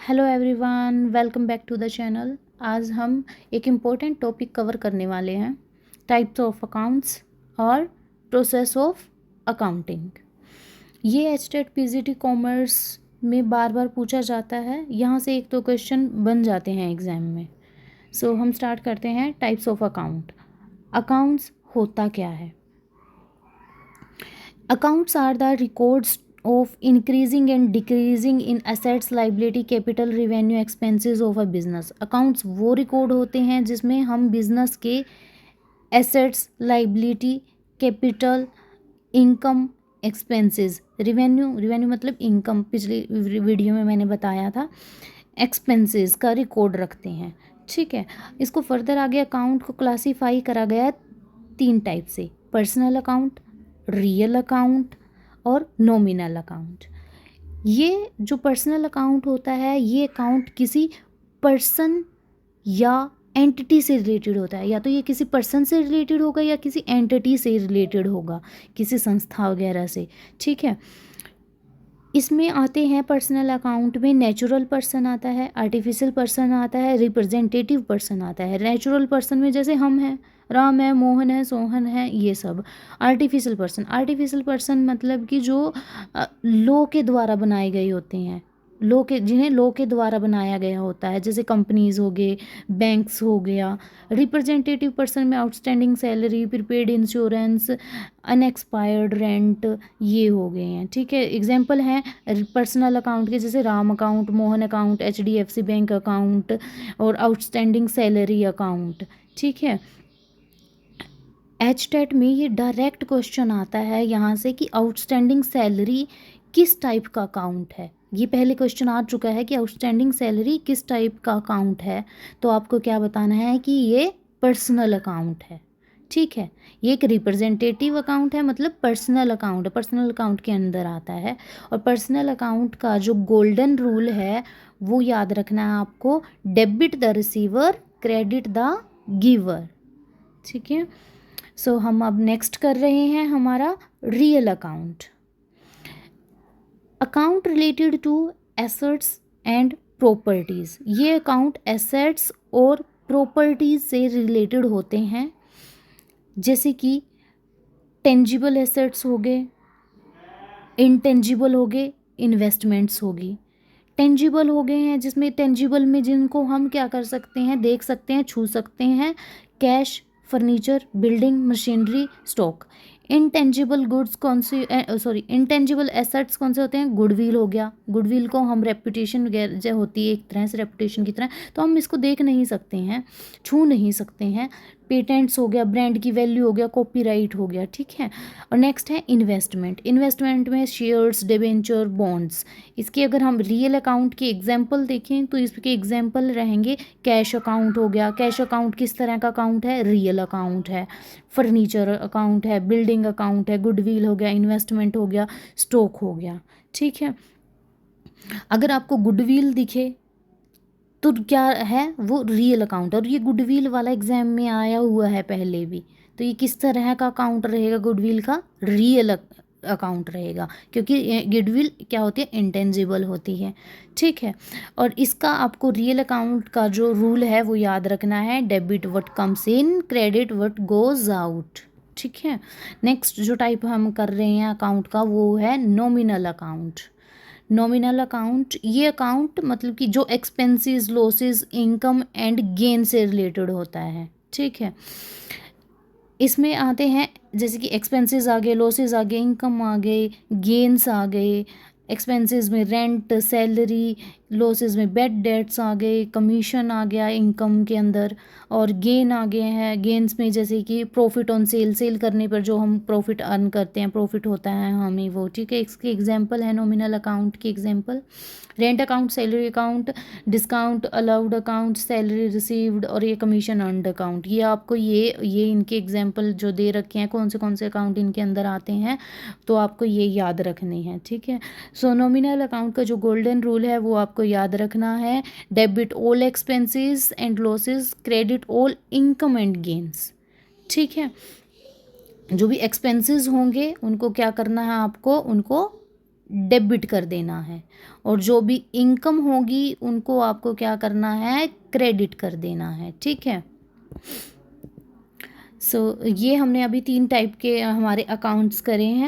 Hello everyone, welcome back to the channel. आज हम एक इम्पोर्टेंट टॉपिक कवर करने वाले हैं, टाइप्स ऑफ अकाउंट्स और प्रोसेस ऑफ अकाउंटिंग। ये एचटेट पीजीटी कॉमर्स में बार बार पूछा जाता है, यहाँ से एक दो क्वेश्चन बन जाते हैं एग्जाम में। सो हम स्टार्ट करते हैं। Types of account. अकाउंट्स होता क्या है? Accounts are the records of increasing and decreasing in assets, liability, capital, revenue, expenses of a business. Accounts वो रिकॉर्ड होते हैं जिसमें हम बिजनेस के assets, liability, capital, income, expenses, revenue मतलब इनकम, पिछली वीडियो में मैंने बताया था, एक्सपेंसेस का रिकॉर्ड रखते हैं। ठीक है, इसको फर्दर आगे अकाउंट को क्लासीफाई करा गया है 3 टाइप से: पर्सनल अकाउंट, रियल अकाउंट और नॉमिनल अकाउंट। ये जो पर्सनल अकाउंट होता है, ये अकाउंट किसी पर्सन या एंटिटी से रिलेटेड होता है। या तो ये किसी पर्सन से रिलेटेड होगा या किसी एंटिटी से रिलेटेड होगा, किसी संस्था वगैरह से। ठीक है, इसमें आते हैं पर्सनल अकाउंट में नेचुरल पर्सन आता है, आर्टिफिशियल पर्सन आता है, रिप्रेजेंटेटिव पर्सन आता है। नेचुरल पर्सन में जैसे हम हैं, राम है, मोहन है, सोहन है, ये सब। आर्टिफिशियल पर्सन मतलब कि जो लॉ के द्वारा बनाए गए होते हैं, जिन्हें लॉ के द्वारा बनाया गया होता है, जैसे कंपनीज हो गए, बैंक्स हो गया। रिप्रेजेंटेटिव पर्सन में outstanding salary, prepaid insurance, unexpired rent, ये हो गए हैं। ठीक है, एग्जांपल हैं पर्सनल अकाउंट के, जैसे Ram account, Mohan account, HDFC bank account और आउटस्टैंडिंग सैलरी अकाउंट। ठीक है, एचटेट में ये डायरेक्ट क्वेश्चन आता है यहाँ से कि आउटस्टैंडिंग सैलरी किस टाइप का अकाउंट है। ये पहले क्वेश्चन आ चुका है कि आउटस्टैंडिंग सैलरी किस टाइप का अकाउंट है, तो आपको क्या बताना है कि ये पर्सनल अकाउंट है। ठीक है, ये एक रिप्रेजेंटेटिव अकाउंट है, मतलब पर्सनल अकाउंट है, पर्सनल अकाउंट के अंदर आता है। और पर्सनल अकाउंट का जो गोल्डन रूल है वो याद रखना है आपको: debit the receiver, credit the giver. ठीक है, सो हम अब नेक्स्ट कर रहे हैं हमारा real account. Account related to assets and properties. ये अकाउंट एसेट्स और प्रॉपर्टीज़ से रिलेटेड होते हैं, जैसे कि टेंजिबल एसेट्स हो गए, इनटेंजिबल हो गए, इन्वेस्टमेंट्स होगी। टेंजिबल हो गए हैं जिसमें टेंजिबल में जिनको हम क्या कर सकते हैं, देख सकते हैं, छू सकते हैं: cash, furniture, building, machinery, stock. Intangible goods कौन से, इनटेंजिबल एसेट्स कौन से होते हैं? गुडविल हो गया। गुडविल को हम रेपुटेशन वगैरह जो होती है एक तरह से रेपुटेशन की तरह, तो हम इसको देख नहीं सकते हैं, छू नहीं सकते हैं। पेटेंट्स हो गया, ब्रांड की वैल्यू हो गया, कॉपीराइट हो गया। ठीक है, और नेक्स्ट है इन्वेस्टमेंट। इन्वेस्टमेंट में शेयर्स, डिबेंचर, बॉन्ड्स। इसके अगर हम रियल अकाउंट के एग्जाम्पल देखें तो इसके एग्जाम्पल रहेंगे: कैश अकाउंट हो गया। कैश अकाउंट किस तरह का अकाउंट है? रियल अकाउंट है। फर्नीचर अकाउंट है, बिल्डिंग अकाउंट है, गुडविल हो गया, इन्वेस्टमेंट हो गया, स्टॉक हो गया। ठीक है, अगर आपको गुडविल दिखे तो क्या है? वो रियल अकाउंट है। और ये गुडविल वाला एग्जाम में आया हुआ है पहले भी, तो ये किस तरह का अकाउंट रहेगा? गुडविल का रियल अकाउंट रहेगा, क्योंकि गुडविल क्या होती है? इंटेंजिबल होती है। ठीक है, और इसका आपको रियल अकाउंट का जो रूल है वो याद रखना है: debit what comes in, credit what goes out. ठीक है, नेक्स्ट जो टाइप हम कर रहे हैं अकाउंट का वो है नॉमिनल अकाउंट। नॉमिनल अकाउंट, ये अकाउंट मतलब कि जो expenses, losses, income and gain से रिलेटेड होता है। ठीक है, इसमें आते हैं जैसे कि एक्सपेंसेस आ गए, लॉसेस आ गए, इनकम आ गए, गेन्स आ गए। एक्सपेंसेस में रेंट, सैलरी, लॉसेस में बैड डेट्स आ गए, कमीशन आ गया इनकम के अंदर, और गेन आ गए हैं। गेन्स में जैसे कि प्रॉफिट ऑन सेल, सेल करने पर जो हम प्रॉफिट अर्न करते हैं, प्रॉफिट होता है हमें वो। ठीक है, इसके एग्जांपल है नॉमिनल अकाउंट के example: rent account, salary account, discount allowed account, salary received, और ये कमीशन अर्नड अकाउंट। ये आपको ये इनके एग्जांपल जो दे रखे हैं, कौन से अकाउंट इनके अंदर आते हैं, तो आपको ये याद रखने हैं। ठीक है, सो नॉमिनल अकाउंट का जो गोल्डन रूल है वो आपको याद रखना है: debit all expenses and losses, credit all income and gains. ठीक है, जो भी एक्सपेंसेस होंगे उनको क्या करना है आपको? उनको डेबिट कर देना है, और जो भी इनकम होगी उनको आपको क्या करना है, क्रेडिट कर देना है, ठीक है। सो ये हमने अभी 3 टाइप के हमारे अकाउंट्स करे हैं।